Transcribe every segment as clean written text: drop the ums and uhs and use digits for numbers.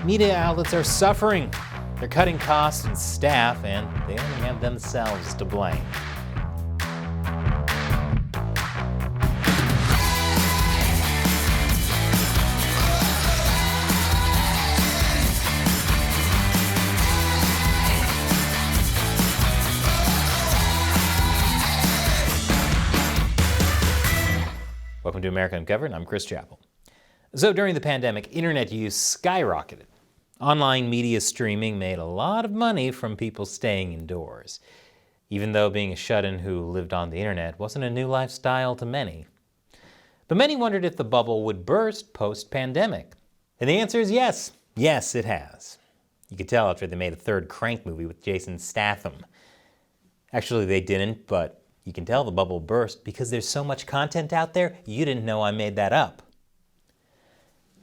Media outlets are suffering. They're cutting costs and staff, and they only have themselves to blame. Welcome to America Uncovered. I'm Chris Chappell. So during the pandemic, internet use skyrocketed. Online media streaming made a lot of money from people staying indoors, even though being a shut-in who lived on the internet wasn't a new lifestyle to many. But many wondered if the bubble would burst post-pandemic. And the answer is yes. Yes, it has. You could tell after they made a third Crank movie with Jason Statham. Actually, they didn't, but you can tell the bubble burst because there's so much content out there, you didn't know I made that up.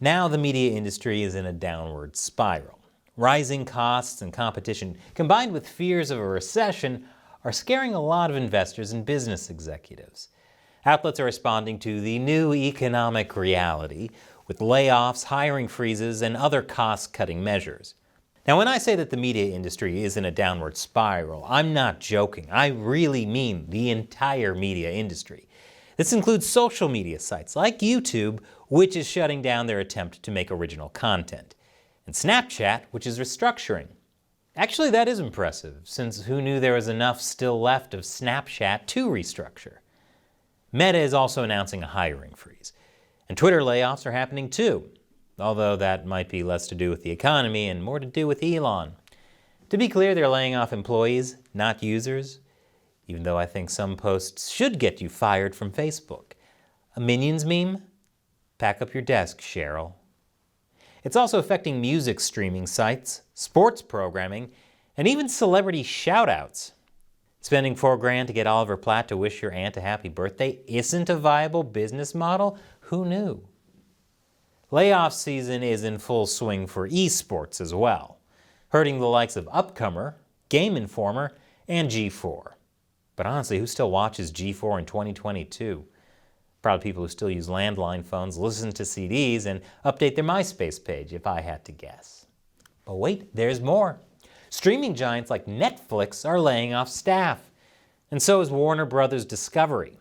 Now the media industry is in a downward spiral. Rising costs and competition, combined with fears of a recession, are scaring a lot of investors and business executives. Outlets are responding to the new economic reality with layoffs, hiring freezes, and other cost-cutting measures. Now, when I say that the media industry is in a downward spiral, I'm not joking. I really mean the entire media industry. This includes social media sites like YouTube, which is shutting down their attempt to make original content, and Snapchat, which is restructuring. Actually, that is impressive, since who knew there was enough still left of Snapchat to restructure? Meta is also announcing a hiring freeze, and Twitter layoffs are happening too. Although that might be less to do with the economy and more to do with Elon. To be clear, they're laying off employees, not users, even though I think some posts should get you fired from Facebook. A Minions meme? Pack up your desk, Cheryl. It's also affecting music streaming sites, sports programming, and even celebrity shout-outs. Spending $4,000 to get Oliver Platt to wish your aunt a happy birthday isn't a viable business model? Who knew? Layoff season is in full swing for esports as well, hurting the likes of Upcomer, Game Informer, and G4. But honestly, who still watches G4 in 2022? Probably people who still use landline phones, listen to CDs, and update their MySpace page, if I had to guess. But wait, there's more. Streaming giants like Netflix are laying off staff, and so is Warner Brothers Discovery,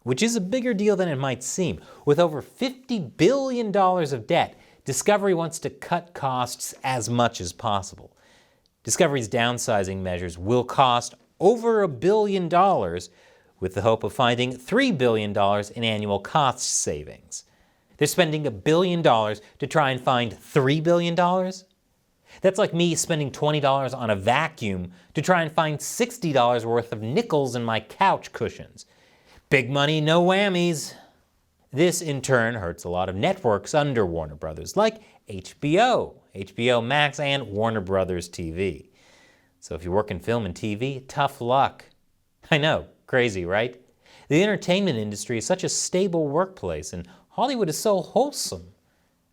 which is a bigger deal than it might seem. With over $50 billion of debt, Discovery wants to cut costs as much as possible. Discovery's downsizing measures will cost over $1 billion, with the hope of finding $3 billion in annual cost savings. They're spending $1 billion to try and find $3 billion? That's like me spending $20 on a vacuum to try and find $60 worth of nickels in my couch cushions. Big money, no whammies. This, in turn, hurts a lot of networks under Warner Brothers, like HBO, HBO Max, and Warner Brothers TV. So if you work in film and TV, tough luck. I know, crazy, right? The entertainment industry is such a stable workplace, and Hollywood is so wholesome.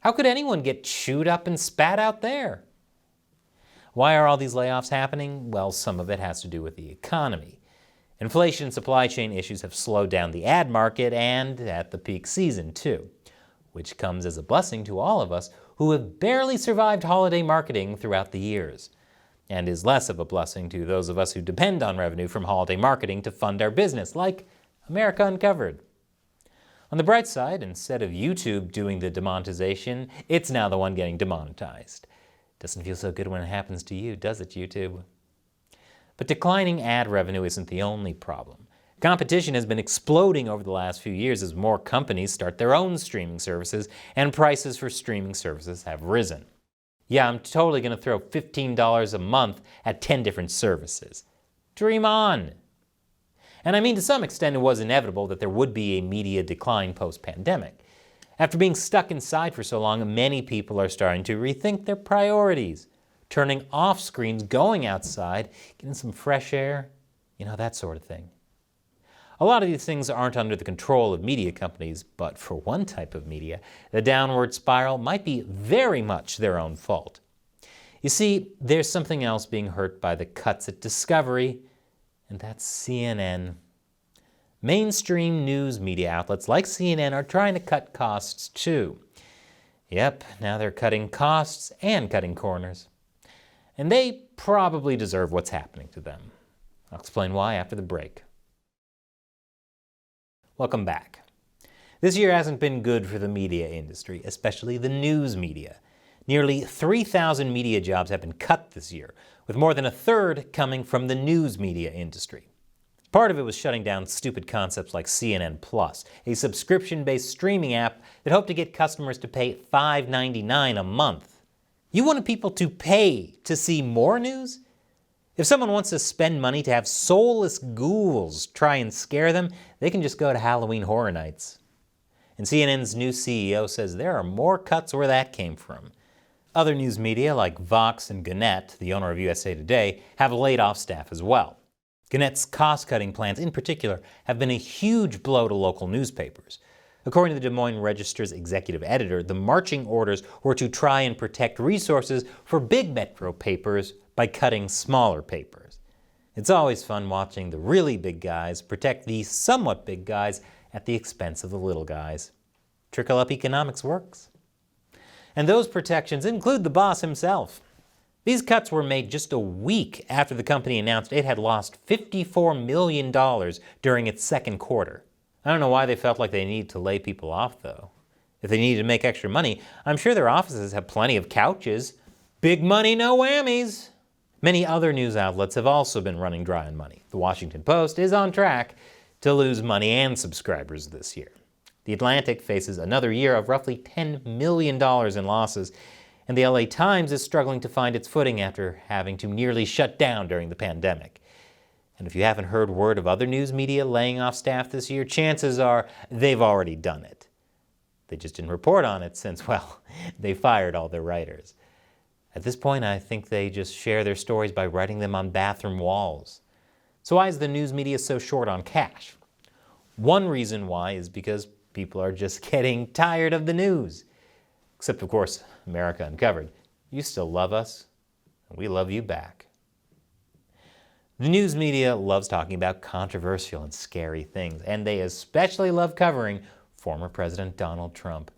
How could anyone get chewed up and spat out there? Why are all these layoffs happening? Well, some of it has to do with the economy. Inflation and supply chain issues have slowed down the ad market and at the peak season too, which comes as a blessing to all of us who have barely survived holiday marketing throughout the years, and is less of a blessing to those of us who depend on revenue from holiday marketing to fund our business, like America Uncovered. On the bright side, instead of YouTube doing the demonetization, it's now the one getting demonetized. Doesn't feel so good when it happens to you, does it, YouTube? But declining ad revenue isn't the only problem. Competition has been exploding over the last few years as more companies start their own streaming services, and prices for streaming services have risen. Yeah, I'm totally going to throw $15 a month at 10 different services. Dream on! And I mean, to some extent, it was inevitable that there would be a media decline post-pandemic. After being stuck inside for so long, many people are starting to rethink their priorities. Turning off screens, going outside, getting some fresh air, that sort of thing. A lot of these things aren't under the control of media companies, but for one type of media, the downward spiral might be very much their own fault. You see, there's something else being hurt by the cuts at Discovery, and that's CNN. Mainstream news media outlets like CNN are trying to cut costs too. Yep, now they're cutting costs and cutting corners. And they probably deserve what's happening to them. I'll explain why after the break. Welcome back. This year hasn't been good for the media industry, especially the news media. Nearly 3,000 media jobs have been cut this year, with more than a third coming from the news media industry. Part of it was shutting down stupid concepts like CNN Plus, a subscription-based streaming app that hoped to get customers to pay $5.99 a month. You wanted people to pay to see more news? If someone wants to spend money to have soulless ghouls try and scare them, they can just go to Halloween Horror Nights. And CNN's new CEO says there are more cuts where that came from. Other news media like Vox and Gannett, the owner of USA Today, have laid off staff as well. Gannett's cost-cutting plans in particular have been a huge blow to local newspapers. According to the Des Moines Register's executive editor, the marching orders were to try and protect resources for big metro papers by cutting smaller papers. It's always fun watching the really big guys protect the somewhat big guys at the expense of the little guys. Trickle-up economics works. And those protections include the boss himself. These cuts were made just a week after the company announced it had lost $54 million during its second quarter. I don't know why they felt like they needed to lay people off, though. If they needed to make extra money, I'm sure their offices have plenty of couches. Big money, no whammies! Many other news outlets have also been running dry on money. The Washington Post is on track to lose money and subscribers this year. The Atlantic faces another year of roughly $10 million in losses, and the LA Times is struggling to find its footing after having to nearly shut down during the pandemic. And if you haven't heard word of other news media laying off staff this year, chances are they've already done it. They just didn't report on it since, well, they fired all their writers. At this point, I think they just share their stories by writing them on bathroom walls. So why is the news media so short on cash? One reason why is because people are just getting tired of the news. Except, of course, America Uncovered. You still love us, and we love you back. The news media loves talking about controversial and scary things, and they especially love covering former President Donald Trump.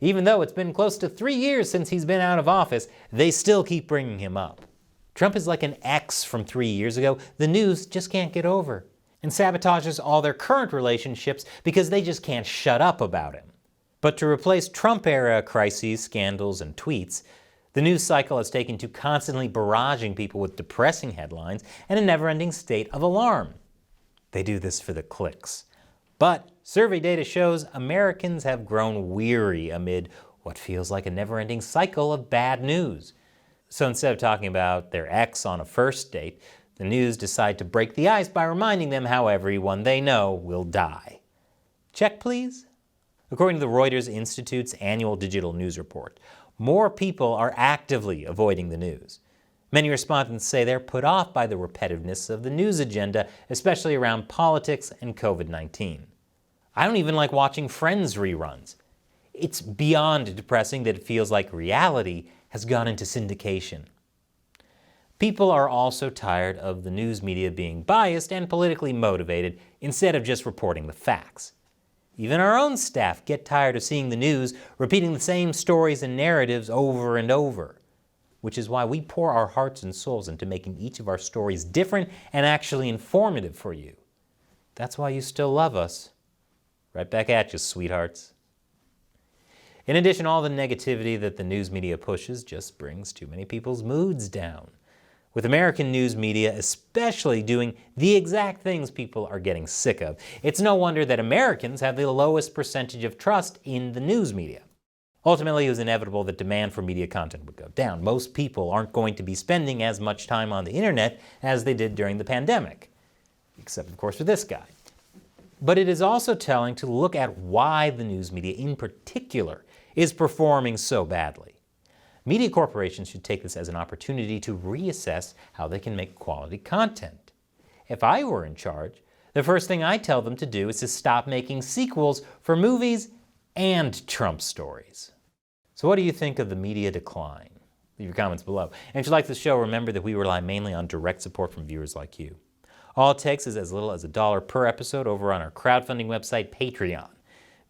Even though it's been close to 3 years since he's been out of office, they still keep bringing him up. Trump is like an ex from 3 years ago the news just can't get over, and sabotages all their current relationships because they just can't shut up about him. But to replace Trump-era crises, scandals, and tweets, the news cycle has taken to constantly barraging people with depressing headlines and a never-ending state of alarm. They do this for the clicks. But survey data shows Americans have grown weary amid what feels like a never-ending cycle of bad news. So instead of talking about their ex on a first date, the news decide to break the ice by reminding them how everyone they know will die. Check, please? According to the Reuters Institute's annual digital news report, more people are actively avoiding the news. Many respondents say they're put off by the repetitiveness of the news agenda, especially around politics and COVID-19. I don't even like watching Friends reruns. It's beyond depressing that it feels like reality has gone into syndication. People are also tired of the news media being biased and politically motivated instead of just reporting the facts. Even our own staff get tired of seeing the news repeating the same stories and narratives over and over, which is why we pour our hearts and souls into making each of our stories different and actually informative for you. That's why you still love us. Right back at you, sweethearts. In addition, all the negativity that the news media pushes just brings too many people's moods down, with American news media especially doing the exact things people are getting sick of. It's no wonder that Americans have the lowest percentage of trust in the news media. Ultimately, it was inevitable that demand for media content would go down. Most people aren't going to be spending as much time on the internet as they did during the pandemic, except, of course, for this guy. But it is also telling to look at why the news media in particular is performing so badly. Media corporations should take this as an opportunity to reassess how they can make quality content. If I were in charge, the first thing I tell them to do is to stop making sequels for movies and Trump stories. So what do you think of the media decline? Leave your comments below. And if you like this show, remember that we rely mainly on direct support from viewers like you. All it takes is as little as $1 per episode over on our crowdfunding website, Patreon.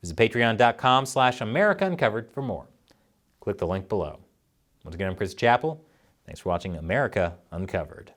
Visit patreon.com/AmericaUncovered for more. click the link below. Once again, I'm Chris Chappell. Thanks for watching America Uncovered.